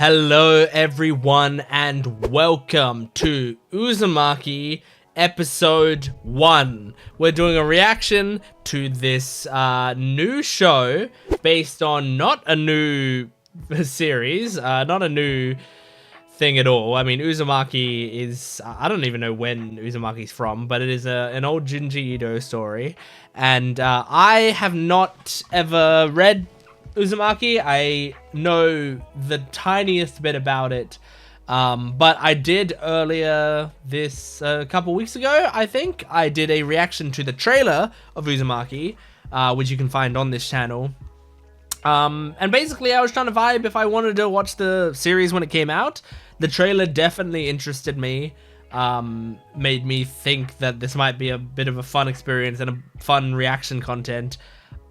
Hello everyone and welcome to Uzumaki episode 1. We're doing a reaction to this new show based on not a new series, not a new thing at all. I mean, Uzumaki is, I don't even know when Uzumaki's from, but it is an old Junji Ito story. And I have not ever read Uzumaki. I know the tiniest bit about it, but I did earlier this, a couple weeks ago, I think, I did a reaction to the trailer of Uzumaki, which you can find on this channel. And basically I was trying to vibe if I wanted to watch the series when it came out. The trailer definitely interested me, made me think that this might be a bit of a fun experience and a fun reaction content.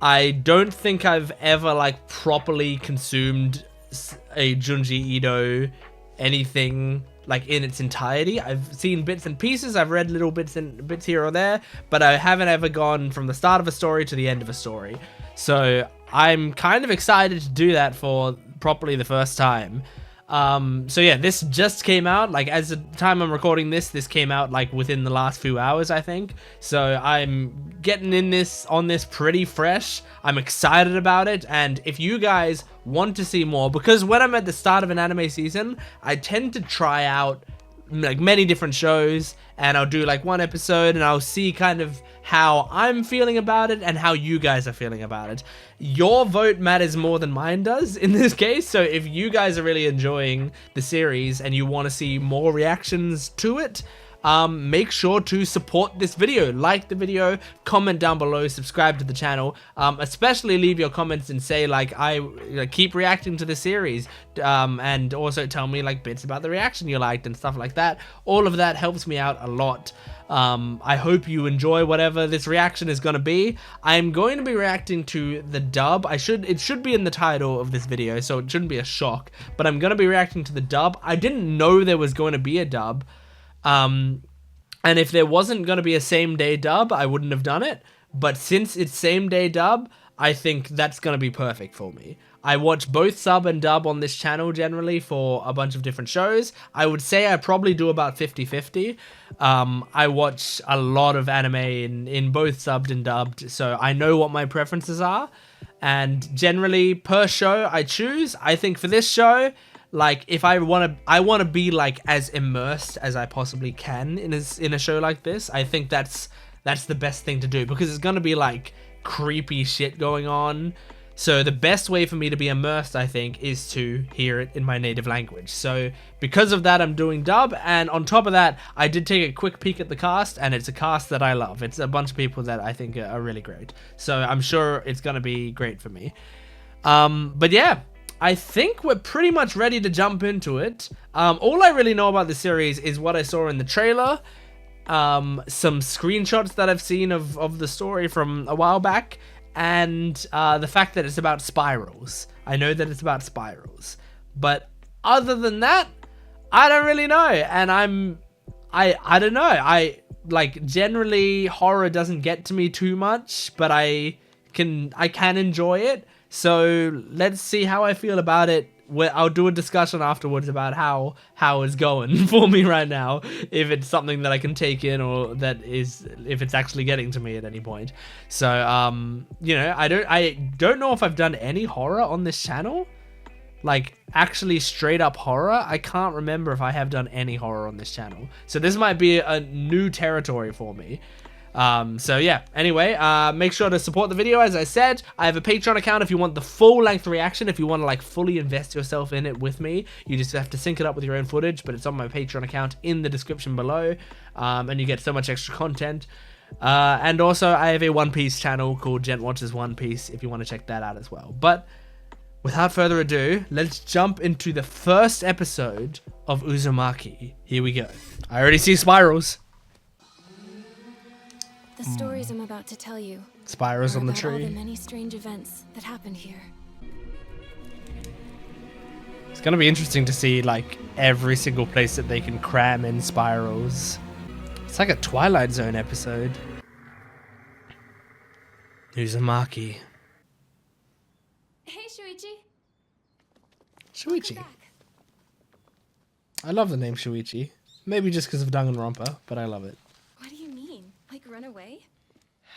I don't think I've ever like properly consumed a Junji Ito anything like in its entirety. I've seen bits and pieces, I've read little bits here or there, but I haven't ever gone from the start of a story to the end of a story. So I'm kind of excited to do that for properly the first time. So yeah, this just came out, like as the time I'm recording this came out like within the last few hours, I think. So I'm getting on this pretty fresh. I'm excited about it. And if you guys want to see more, because when I'm at the start of an anime season, I tend to try out like many different shows, and I'll do like one episode and I'll see kind of how I'm feeling about it and how you guys are feeling about it. Your vote matters more than mine does in this case, so if you guys are really enjoying the series and you want to see more reactions to it, make sure to support this video, like the video, comment down below, subscribe to the channel, especially leave your comments and say like I keep reacting to the series, and also tell me like bits about the reaction you liked and stuff like that. All of that helps me out a lot. I hope you enjoy whatever this reaction is going to be. I'm going to be reacting to the dub. It should be in the title of this video, so it shouldn't be a shock, but I'm going to be reacting to the dub. I didn't know there was going to be a dub. And if there wasn't going to be a same day dub, I wouldn't have done it. But since it's same day dub, I think that's going to be perfect for me. I watch both sub and dub on this channel generally for a bunch of different shows. I would say I probably do about 50-50. I watch a lot of anime in both subbed and dubbed, so I know what my preferences are. And generally per show I choose. I think for this show, like if I want to be like as immersed as I possibly can in a show like this. I think that's the best thing to do, because it's going to be like creepy shit going on. So the best way for me to be immersed, I think, is to hear it in my native language. So because of that, I'm doing dub, and on top of that, I did take a quick peek at the cast, and it's a cast that I love. It's a bunch of people that I think are really great. So I'm sure it's going to be great for me. But yeah, I think we're pretty much ready to jump into it. All I really know about the series is what I saw in the trailer, some screenshots that I've seen of the story from a while back, and the fact that it's about spirals. I know that it's about spirals, but other than that, I don't really know. And I don't know. I like generally horror doesn't get to me too much, but I can enjoy it. So let's see how I feel about it. I'll do a discussion afterwards about how it's going for me right now, if it's something that I can take in, or if it's actually getting to me at any point. So you know, I don't know if I've done any horror on this channel, like actually straight up horror. I can't remember if I have done any horror on this channel, so this might be a new territory for me. So yeah, anyway, make sure to support the video. As I said, I have a Patreon account if you want the full length reaction. If you want to like fully invest yourself in it with me, you just have to sync it up with your own footage, but it's on my Patreon account in the description below, and you get so much extra content. And also I have a One Piece channel called Jent Watches One Piece if you want to check that out as well. But without further ado, let's jump into the first episode of Uzumaki. Here we go. I already see spirals. The stories I'm about to tell you Spirals on the about all tree. the many strange events that happened here. It's gonna be interesting to see like every single place that they can cram in spirals. It's like a Twilight Zone episode. Uzumaki. Hey, Shuichi. Shuichi. Welcome back. I love the name Shuichi. Maybe just because of Danganronpa, but I love it. What do you mean? Like run away?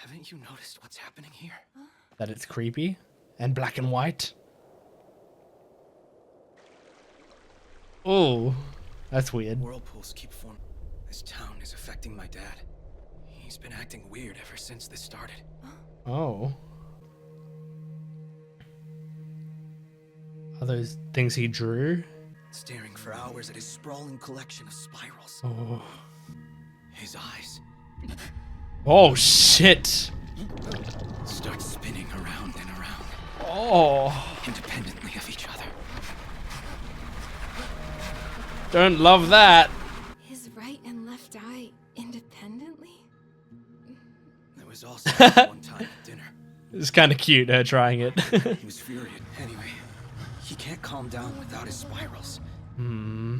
Haven't you noticed what's happening here? That it's creepy and black and white. Oh, that's weird. Whirlpools keep forming. This town is affecting my dad. He's been acting weird ever since this started. Oh. Are those things he drew? Staring for hours at his sprawling collection of spirals. Oh. His eyes Oh, shit. start spinning around and around, Oh. independently of each other. Don't love that. His right and left eye independently? There was also this one time at dinner. It's kind of cute, her trying it. He was furious. Anyway, he can't calm down without his spirals. Hmm.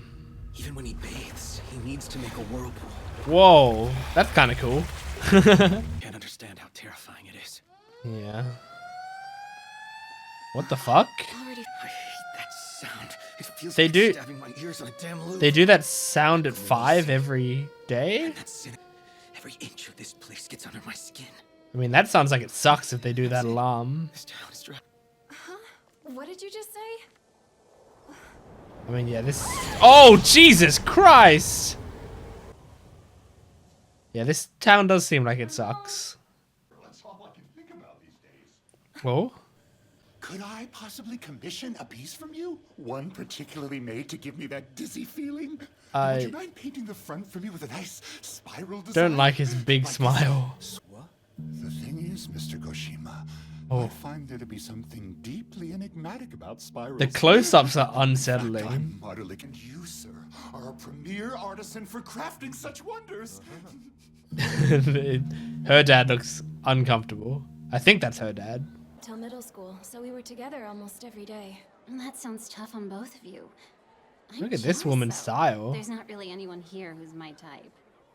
Even when he bathes, he needs to make a whirlpool. Whoa, that's kind of cool. Can't understand how terrifying it is. Yeah. What the fuck? Already. I hate that sound. It feels They like do- stabbing my ears on a damn loop. They do that sound at 5 every day? And that's it. Every inch of this place gets under my skin. I mean, that sounds like it sucks if they do that alarm. This town is dry. Huh? What did you just say? I mean, yeah, this... Oh, Jesus Christ! Yeah, this town does seem like it sucks. That's all I can think about these days. Whoa. Could I possibly commission a piece from you? One particularly made to give me that dizzy feeling? Would you mind painting the front for me with a nice spiral design? Don't like his big smile. What? The thing is, Mr. Goshima, Oh. I find there to be something deeply enigmatic about spirals. The close-ups are In fact, unsettling. I'm utterly and you, sir, are a premier artisan for crafting such wonders. Her dad looks uncomfortable. I think that's her dad. Till middle school, so we were together almost every day. That sounds tough on both of you. I'm Look at this jealous, woman's though. style. There's not really anyone here who's my type.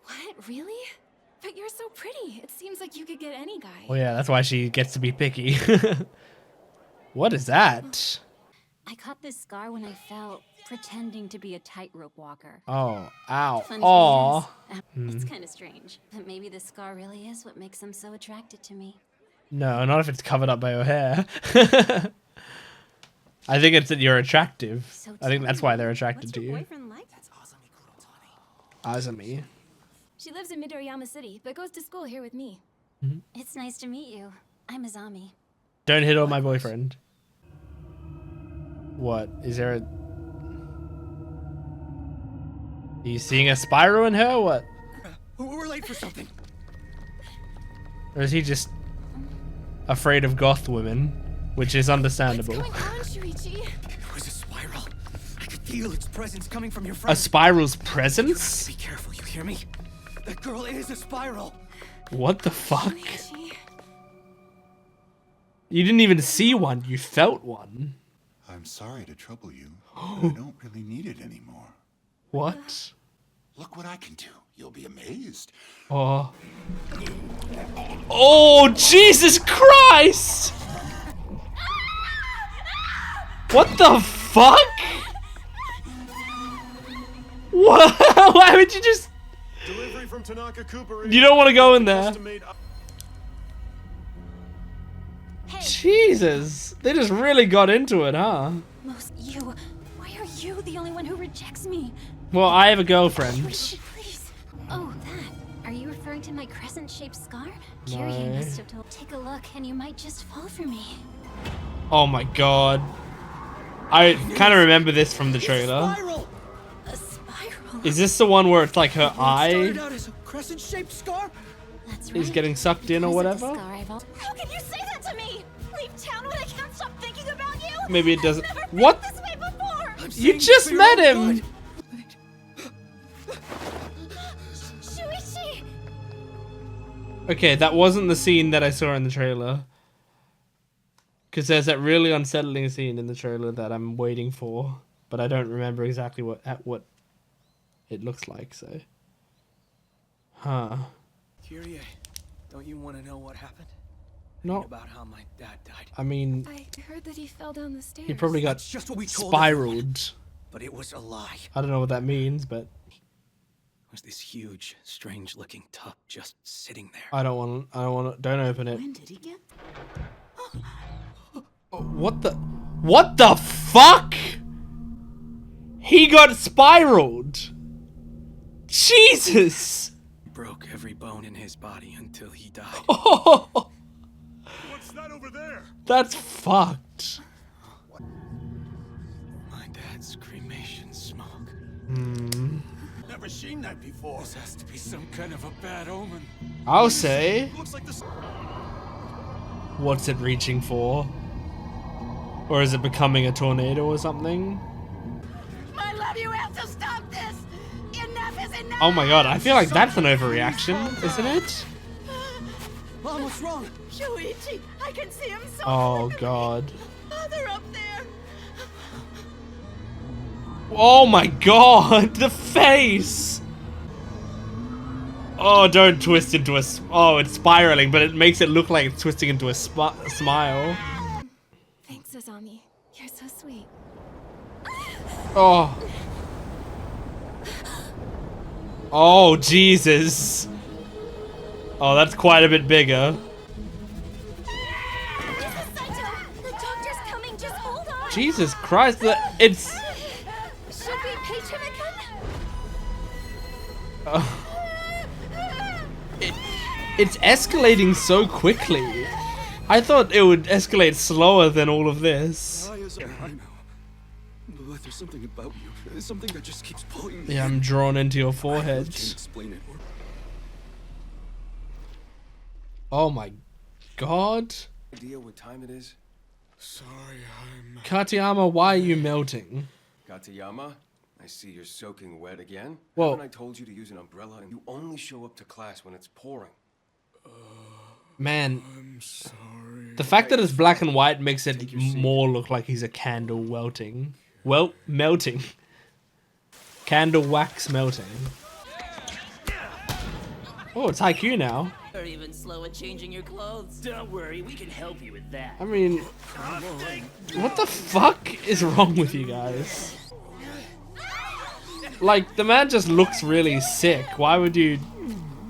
What? Really? But you're so pretty. It seems like you could get any guy. Well, yeah, that's why she gets to be picky. What is that? I caught this scar when I fell, pretending to be a tightrope walker. Oh, ow. Fun Aw. to me is, it's kind of strange, but maybe the scar really is what makes them so attracted to me. No, not if it's covered up by your hair. I think it's that you're attractive. So I think that's why they're What's attracted to your you. boyfriend like? Azumi. She lives in Midoriyama City, but goes to school here with me. It's nice to meet you. I'm Azami. Don't hit on my boyfriend. What? Is there a... Are you seeing a spiral in her? What? We're late for something. Or is he just afraid of goth women? Which is What's understandable. going on, Shuichi? It was a spiral. I could feel its presence coming from your A front. spiral's presence? Be careful, you hear me? That girl is a spiral. What the fuck? Shuichi? You didn't even see one, you felt one. I'm sorry to trouble you, but I don't really need it anymore. What? Look what I can do. You'll be amazed. Oh. Oh, Jesus Christ! What the fuck? What? Why would you just... Delivery from Tanaka Cooper. You don't want to go in there. Estimate- Jesus. They just really got into it, huh? Most you. Why are you the only one who rejects me? Well, I have a girlfriend. Please. Oh, that. Are you referring to my crescent-shaped scar? Kiryu No. must have told. Take a look, and you might just fall for me. Oh my god. I kind of remember this from the trailer. Spiral. A spiral. Is this the one where it's like her eye Started out as a crescent-shaped scar. That's is right. getting sucked in or Because of the whatever? scar I've al- How can you say that to me? Leave town when I can't stop thinking about you. Maybe it I've doesn't. never felt What? this way before. I'm You saying just for your met own him. good. Shuichi. Okay, that wasn't the scene that I saw in the trailer. Because there's that really unsettling scene in the trailer that I'm waiting for, but I don't remember exactly what it looks like. So, huh? Kyrie, don't you want to know what happened? No, About how my dad died. I mean, I heard that he fell down the stairs. he probably got That's just what we told everyone. spiraled. but it was a lie. I don't know what that means, but It was this huge, strange-looking tub just sitting there. I don't want. Don't open it. When did he get? What the fuck? He got spiraled. Jesus. Broke every bone in his body until he died. Oh, What's that over there? that's fucked. My dad's cremation smoke. Never seen that before. This has to be some kind of a bad omen. I'll say. Looks like this. What's it reaching for? Or is it becoming a tornado or something? My love, you have to stop this. Enough is enough. Oh my god, I feel like that's an overreaction, isn't it? Mom, what's wrong? Shuichi, I can see him so Oh clearly. god. Father up there. Oh my god, the face! Oh, don't twist into a... Oh, it's spiraling, but it makes it look like it's twisting into a smile. Thanks, Azami. You're so sweet. Oh. Oh, Jesus. Oh, that's quite a bit bigger. Mrs. Saito, the doctor's coming. Just hold on. Jesus Christ, it's... Should we page him again? It's escalating so quickly. I thought it would escalate slower than all of this. I know. But there's something about you. There's something that just keeps pulling me. Yeah, I'm drawn into your I forehead. can't explain it. Oh my god. Idea what time it is? Sorry, I'm... Katayama, why are you melting? Katayama, I see you're soaking wet again. Well- Haven't I told you to use an umbrella and you only show up to class when it's pouring? Man, I'm sorry. the fact that it's black and white makes it more look like he's a candle melting. Well, melting. Candle wax melting. Oh, it's Haikyuu now. Or even slow at changing your clothes. Don't worry, we can help you with that. I mean, what the fuck is wrong with you guys? Like, the man just looks really sick. Why would you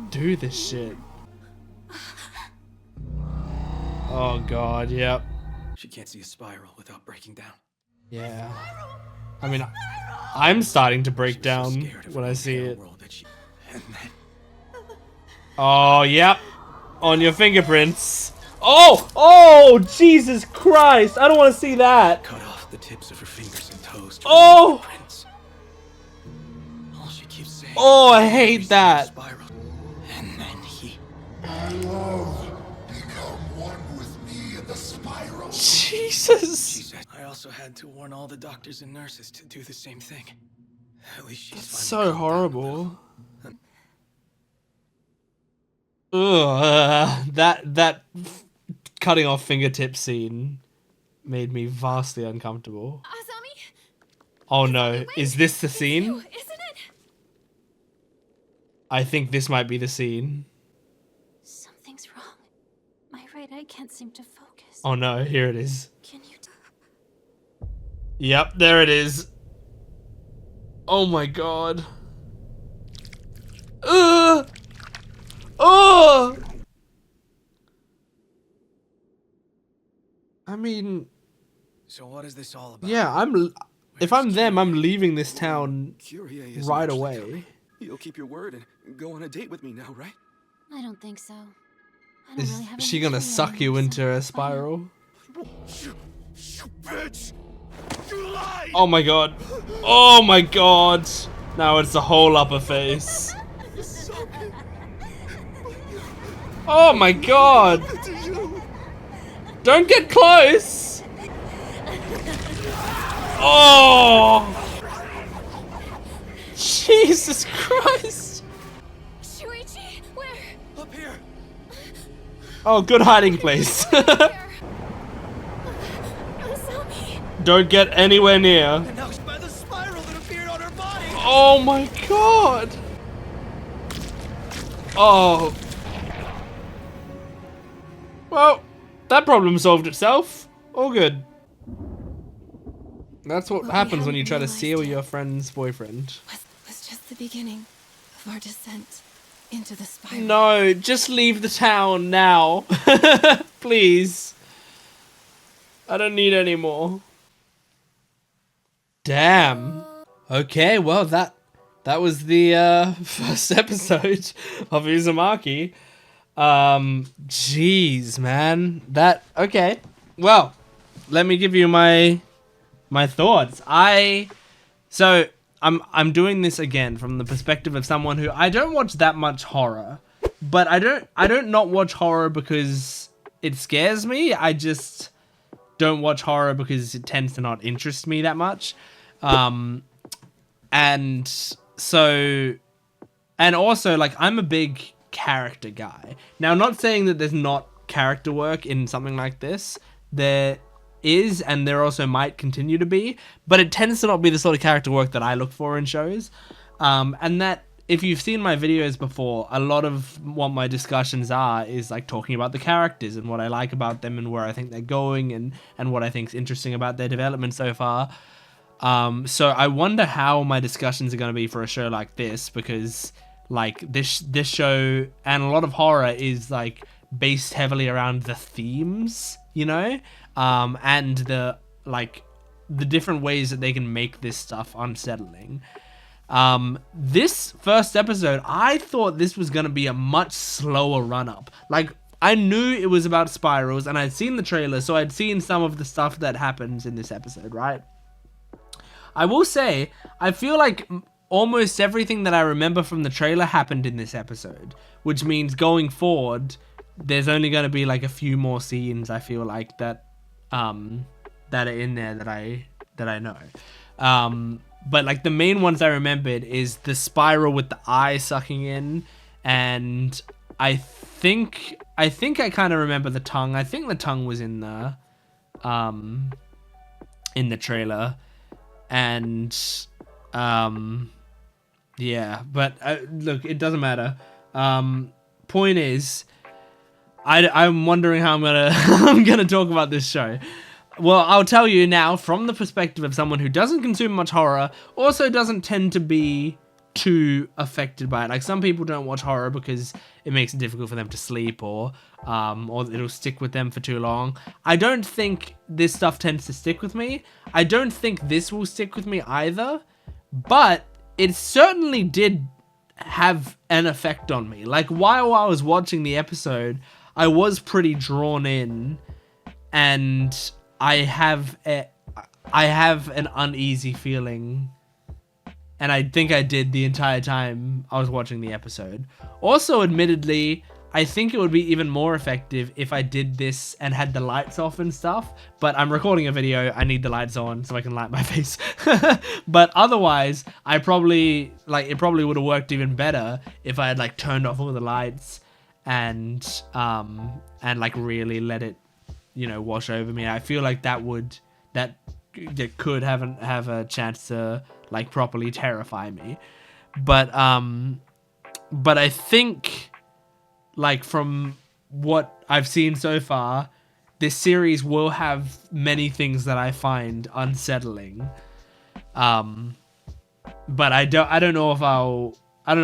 do this shit? Oh god, yep. She can't see a spiral without breaking down. Yeah. I mean, I'm starting to break down Scared of when I her see real it. world that she... And then... Oh, yep. On your fingerprints. Oh! Oh! Jesus Christ! I don't want to see that! cut off the tips of her fingers and toes. to Oh! remove the prints. All she keeps saying... Oh, I hate that! Spiral. And then he... My love, become one with me in the spiral. She Jesus! said, I also had to warn all the doctors and nurses to do the same thing. At least she's So horrible. Ugh, that cutting off fingertip scene made me vastly uncomfortable. Azami, Oh no, wait, is this the it's scene? you, isn't it? I think this might be the scene. Something's wrong. My right eye can't seem to focus. Oh no, here it is. Can you? Yep, there it is. Oh my god. Oh! I mean, So what is this all about? yeah, if I'm them, I'm leaving this town Curie isn't right actually away. coming. You'll keep your word and go on a date with me now, right? I don't think so. I don't Is really have she any gonna history suck you anymore, into so a why not? spiral? You bitch! You lied! Oh my god. Oh my god. Now it's the whole upper face. Oh my god. Don't get close. Oh. Jesus Christ. Shuichi, where? Up here! Oh, good hiding place. Azami. Don't get anywhere near. And now she's by the spiral that appeared on her body! Oh my god. Oh. Well, that problem solved itself. All good. That's what What we happens when you hadn't try to realized seal yet your friend's boyfriend. was just the beginning of our descent into the spiral. No, just leave the town now. Please. I don't need any more. Damn. Okay, well that was the first episode of Uzumaki. Jeez, man. Okay. Well, let me give you my thoughts. So I'm doing this again from the perspective of someone who I don't watch that much horror, but I don't not watch horror because it scares me. I just don't watch horror because it tends to not interest me that much. And also like I'm a big character guy. Now, not saying that there's not character work in something like this. There is, and there also might continue to be, but it tends to not be the sort of character work that I look for in shows. And that, if you've seen my videos before, a lot of what my discussions are is like talking about the characters and what I like about them and where I think they're going and what I think is interesting about their development so far. So I wonder how my discussions are going to be for a show like this, because like this show and a lot of horror is like based heavily around the themes, you know, and the different ways that they can make this stuff unsettling. This first episode, I thought this was going to be a much slower run up. Like, I knew it was about spirals and I'd seen the trailer, so I'd seen some of the stuff that happens in this episode, right? I will say, I feel like almost everything that I remember from the trailer happened in this episode, which means going forward, there's only going to be like a few more scenes, I feel like, that are in there that I know. But like the main ones I remembered is the spiral with the eye sucking in, and I think I kind of remember the tongue. I think the tongue was in the trailer, and yeah. But look, it doesn't matter. Point is, I'm wondering how I'm gonna talk about this show. Well, I'll tell you now, from the perspective of someone who doesn't consume much horror, also doesn't tend to be too affected by it. Like, some people don't watch horror because it makes it difficult for them to sleep, or it'll stick with them for too long. I don't think this stuff tends to stick with me. I don't think this will stick with me either, but it certainly did have an effect on me. Like, while I was watching the episode, I was pretty drawn in, and I have an uneasy feeling, and I think I did the entire time I was watching the episode. Also, admittedly, I think it would be even more effective if I did this and had the lights off and stuff, but I'm recording a video, I need the lights on so I can light my face. But otherwise, it probably would have worked even better if I had like turned off all the lights and like really let it, you know, wash over me. I feel like that could have a chance to like properly terrify me. But I think, like, from what I've seen so far, this series will have many things that I find unsettling. But I don't know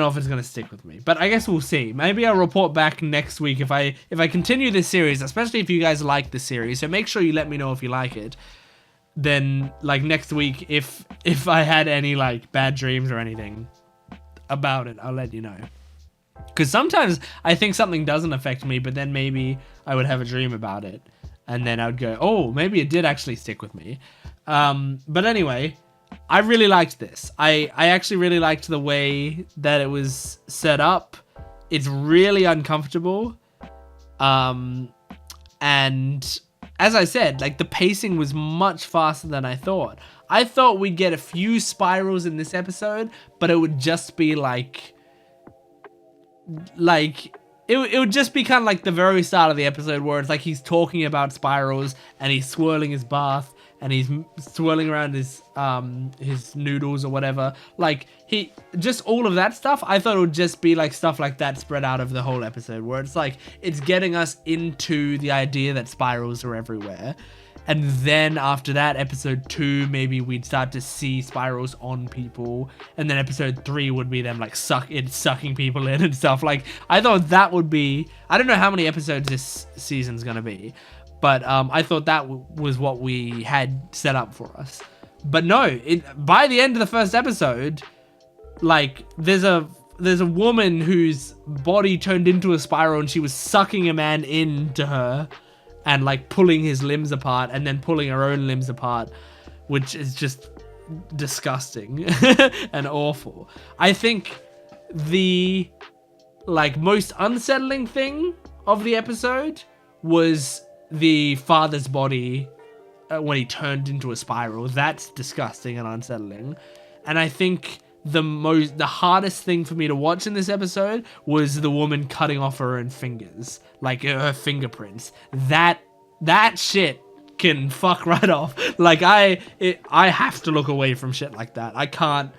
if it's gonna stick with me, but I guess we'll see. Maybe I'll report back next week if I continue this series, especially if you guys like the series. So make sure you let me know if you like it. Then, like, next week, if I had any like bad dreams or anything about it, I'll let you know. Because sometimes I think something doesn't affect me, but then maybe I would have a dream about it, and then I would go, oh, maybe it did actually stick with me. But anyway, I really liked this. I actually really liked the way that it was set up. It's really uncomfortable. And as I said, like, the pacing was much faster than I thought. I thought we'd get a few spirals in this episode, but it would just be like it would just be kind of like the very start of the episode where it's like he's talking about spirals and he's swirling his bath and he's swirling around his noodles or whatever. Like, he just all of that stuff. I thought it would just be like stuff like that spread out over the whole episode, where it's like it's getting us into the idea that spirals are everywhere. And then after that, episode 2, maybe we'd start to see spirals on people. And then episode 3 would be them like sucking people in and stuff. Like, I thought that would be, I don't know how many episodes this season's gonna be, but I thought that was what we had set up for us. But no, by the end of the first episode, like, there's a woman whose body turned into a spiral and she was sucking a man into her and like pulling his limbs apart and then pulling her own limbs apart, which is just disgusting and awful. I think the like most unsettling thing of the episode was the father's body when he turned into a spiral. That's disgusting and unsettling. And I think the hardest thing for me to watch in this episode was the woman cutting off her own fingers, like her fingerprints. That shit can fuck right off. Like I have to look away from shit like that. I can't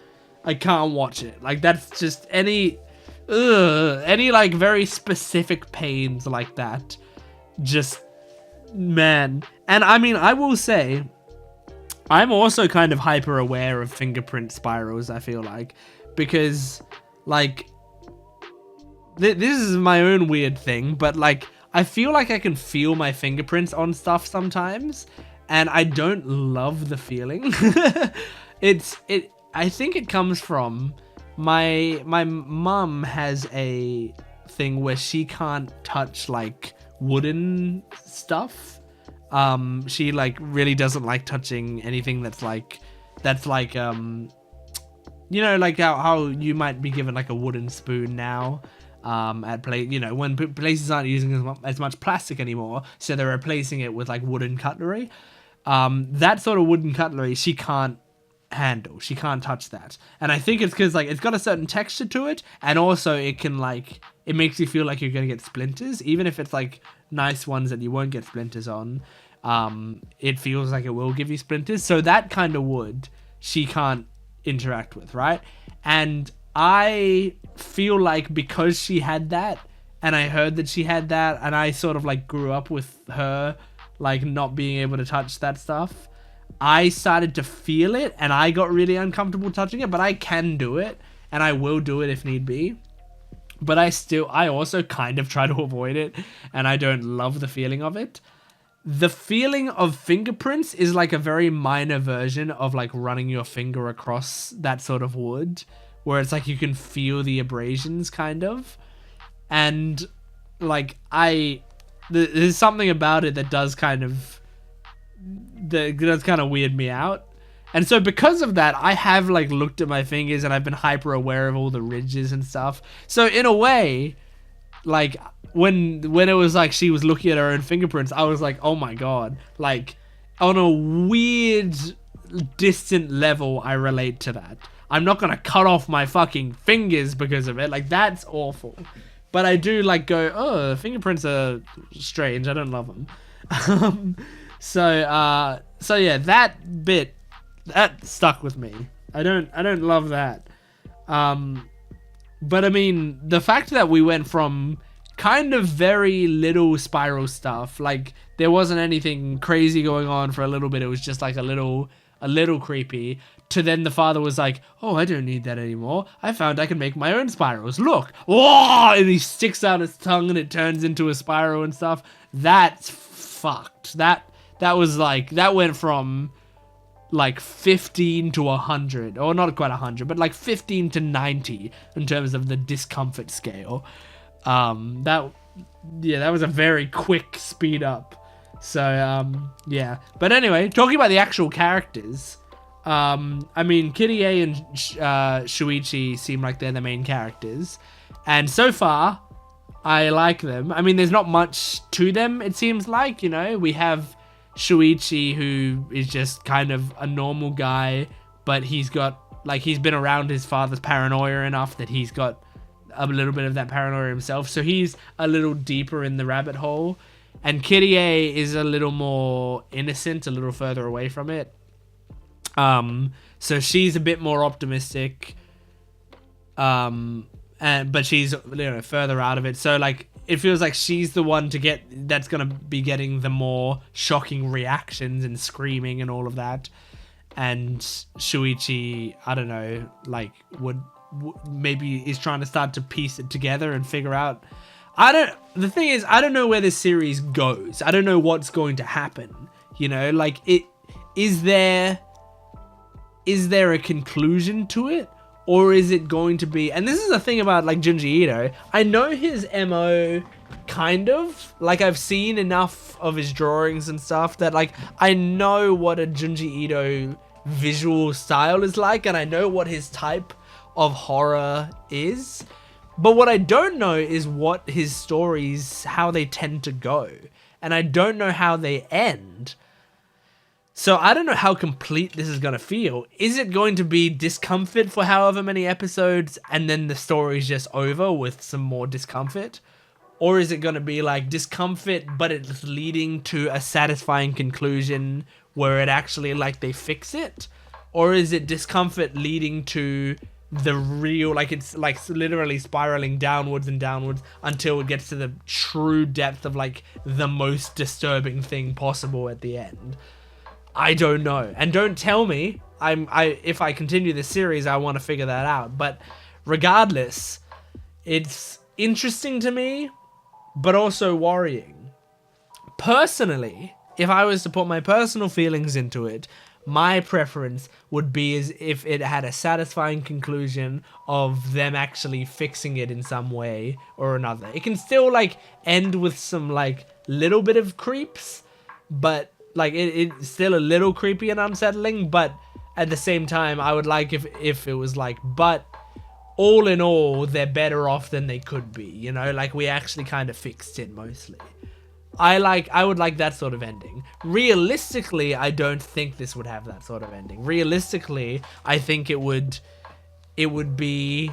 watch it. Like, that's just any like very specific pains like that. Just, man. And I mean, I will say, I'm also kind of hyper aware of fingerprint spirals, I feel like, because like this is my own weird thing, but like I feel like I can feel my fingerprints on stuff sometimes, and I don't love the feeling. I think it comes from my mum has a thing where she can't touch like wooden stuff. She like really doesn't like touching anything that's like you know, like how you might be given like a wooden spoon now at when places aren't using as much plastic anymore, so they're replacing it with like wooden cutlery. That sort of wooden cutlery she can't handle. She can't touch that, and I think it's because like it's got a certain texture to it, and also it can like, it makes you feel like you're gonna get splinters, even if it's like nice ones that you won't get splinters on. It feels like it will give you splinters, so that kind of wood she can't interact with, right? And I feel like because she had that, and I heard that she had that, and I sort of like grew up with her like not being able to touch that stuff, I started to feel it, and I got really uncomfortable touching it. But I can do it, and I will do it if need be. But I also kind of try to avoid it, and I don't love the feeling of it. The feeling of fingerprints is like a very minor version of like running your finger across that sort of wood, where it's like you can feel the abrasions kind of. And like there's something about it that does kind of weird me out. And so because of that, I have like looked at my fingers and I've been hyper aware of all the ridges and stuff. So in a way, like when it was like she was looking at her own fingerprints, I was like, oh my god, like on a weird distant level I relate to that. I'm not gonna cut off my fucking fingers because of it. Like, that's awful. But I do like go, oh, fingerprints are strange, I don't love them. So yeah, that bit, that stuck with me. I don't love that. But I mean, the fact that we went from kind of very little spiral stuff, like there wasn't anything crazy going on for a little bit, it was just like a little creepy, to then the father was like, oh, I don't need that anymore, I found I can make my own spirals, look. Whoa! And he sticks out his tongue and it turns into a spiral and stuff. That's fucked. That was like, that went from like 15 to 100, or not quite 100, but like 15 to 90 in terms of the discomfort scale. That was a very quick speed up. So yeah, but anyway, talking about the actual characters, I mean, Kirie and Shuichi seem like they're the main characters, and so far I like them. I mean, there's not much to them, it seems like, you know. We have Shuichi, who is just kind of a normal guy, but he's got, like, he's been around his father's paranoia enough that he's got a little bit of that paranoia himself, so he's a little deeper in the rabbit hole. And Kirie is a little more innocent, a little further away from it. So she's a bit more optimistic, but she's, you know, further out of it. So like it feels like she's the one that's gonna be getting the more shocking reactions and screaming and all of that. And Shuichi, I don't know, like would maybe is trying to start to piece it together and figure out. The thing is, I don't know where this series goes. I don't know what's going to happen. You know, like is there a conclusion to it? Or is it going to be, and this is the thing about like Junji Ito, I know his MO kind of, like I've seen enough of his drawings and stuff that like I know what a Junji Ito visual style is like, and I know what his type of horror is. But what I don't know is what his stories, how they tend to go. And I don't know how they end. So I don't know how complete this is going to feel. Is it going to be discomfort for however many episodes and then the story's just over with some more discomfort? Or is it going to be like discomfort but it's leading to a satisfying conclusion where it actually like they fix it? Or is it discomfort leading to the real, like it's like literally spiraling downwards and downwards until it gets to the true depth of like the most disturbing thing possible at the end? I don't know. And don't tell me. If I continue this series, I want to figure that out. But regardless, it's interesting to me, but also worrying. Personally, if I was to put my personal feelings into it, my preference would be as if it had a satisfying conclusion of them actually fixing it in some way or another. It can still like end with some like little bit of creeps, but like it's still a little creepy and unsettling, but at the same time, I would like if it was like, but all in all, they're better off than they could be, you know? Like, we actually kind of fixed it mostly. I would like that sort of ending. Realistically, I don't think this would have that sort of ending. Realistically, I think it would be,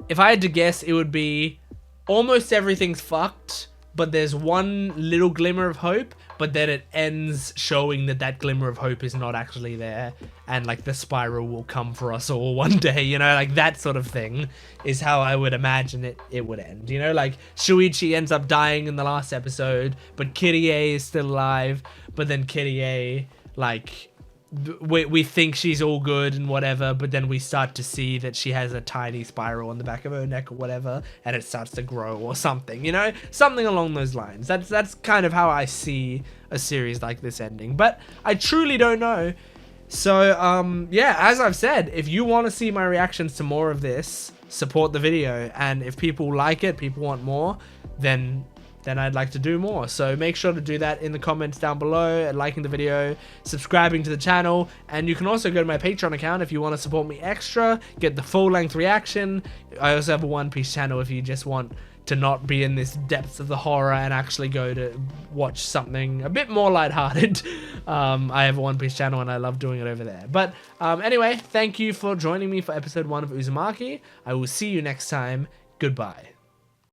if I had to guess, it would be almost everything's fucked, but there's one little glimmer of hope, but then it ends showing that glimmer of hope is not actually there, and like the spiral will come for us all one day, you know, like that sort of thing is how I would imagine it would end, you know, like Shuichi ends up dying in the last episode, but Kirie is still alive, but then Kirie, like, we think she's all good and whatever, but then we start to see that she has a tiny spiral on the back of her neck or whatever, and it starts to grow or something, you know, something along those lines. That's kind of how I see a series like this ending, but I truly don't know. So yeah, as I've said, if you want to see my reactions to more of this, support the video, and if people like it, people want more, then I'd like to do more. So make sure to do that in the comments down below, and liking the video, subscribing to the channel, and you can also go to my Patreon account if you want to support me extra, get the full-length reaction. I also have a One Piece channel if you just want to not be in this depths of the horror and actually go to watch something a bit more lighthearted. I have a One Piece channel and I love doing it over there. But anyway, thank you for joining me for episode 1 of Uzumaki. I will see you next time. Goodbye.